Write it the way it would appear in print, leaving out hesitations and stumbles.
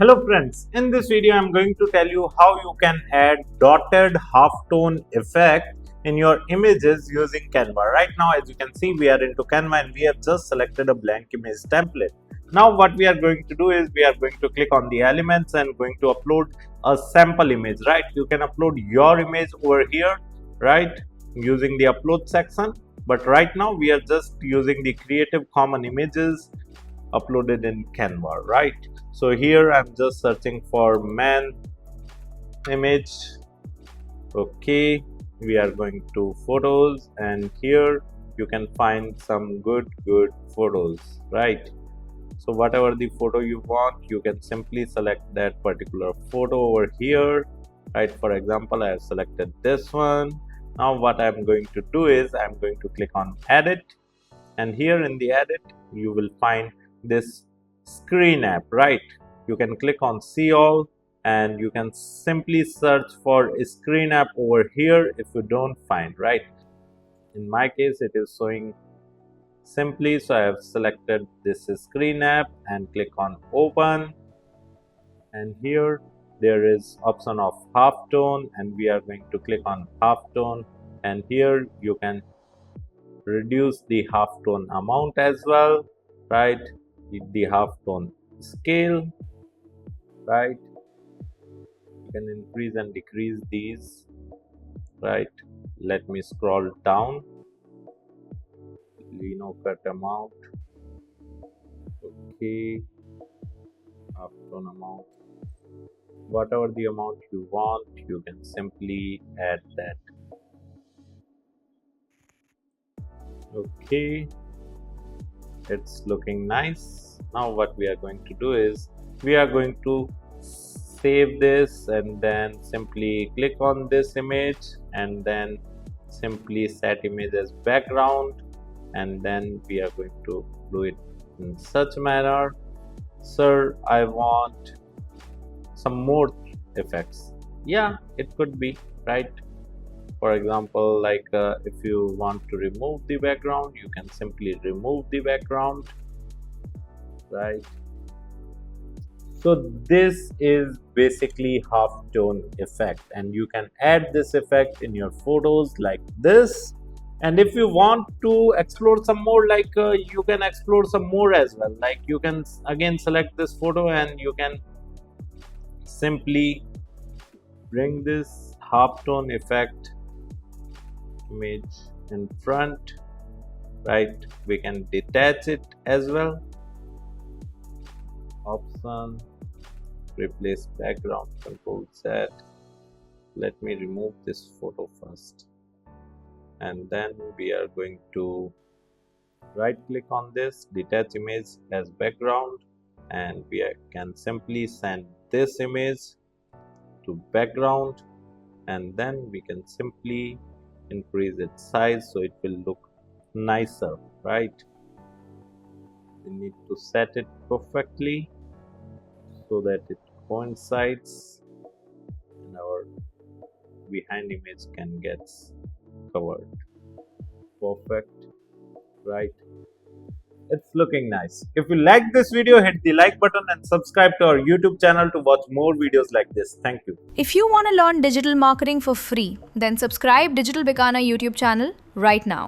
Hello friends, in this video I am going to tell you how you can add dotted halftone effect in your images using Canva. Right now, as you can see, we are into Canva and we have just selected a blank image template. Now what we are going to do is we are going to click on the elements and going to upload a sample image, right? You can upload your image over here, right, using the upload section. But right now we are just using the Creative Commons images uploaded in Canva, right? So here I'm just searching for man image. Okay, we are going to photos and here you can find some good photos, right? So whatever the photo you want, you can simply select that particular photo over here, right? For example, I have selected this one. Now what I'm going to do is I'm going to click on edit, and here in the edit you will find this Screen App, right? You can click on see all and you can simply search for a Screen App over here if you don't find, right? In my case it is showing simply, so I have selected this Screen App and click on open, and here there is option of halftone and we are going to click on halftone, and here you can reduce the halftone amount as well, right? The halftone scale, right? You can increase and decrease these, right? Let me scroll down. Lino cut amount, okay, halftone amount, whatever the amount you want, you can simply add that. Okay, it's looking nice. Now what we are going to do is we are going to save this and then simply click on this image and then simply set image as background, and then we are going to do it in such manner. Sir, I want some more effects. Yeah, it could be, right? For example, like if you want to remove the background, you can simply remove the background, right? So this is basically halftone effect, and you can add this effect in your photos like this. And if you want to explore some more, like you can explore some more as well. Like you can again select this photo and you can simply bring this halftone effect image in front, right? We can detach it as well. Option, replace background, Control Z. Let me remove this photo first, and then we are going to right click on this, detach image as background, and we can simply send this image to background, and then we can simply increase its size so it will look nicer, right? We need to set it perfectly so that it coincides and our behind image can get covered. Perfect, right? It's looking nice. If you like this video, hit the like button and subscribe to our YouTube channel to watch more videos like this. Thank you. If you want to learn digital marketing for free, then subscribe Digital Bikana YouTube channel right now.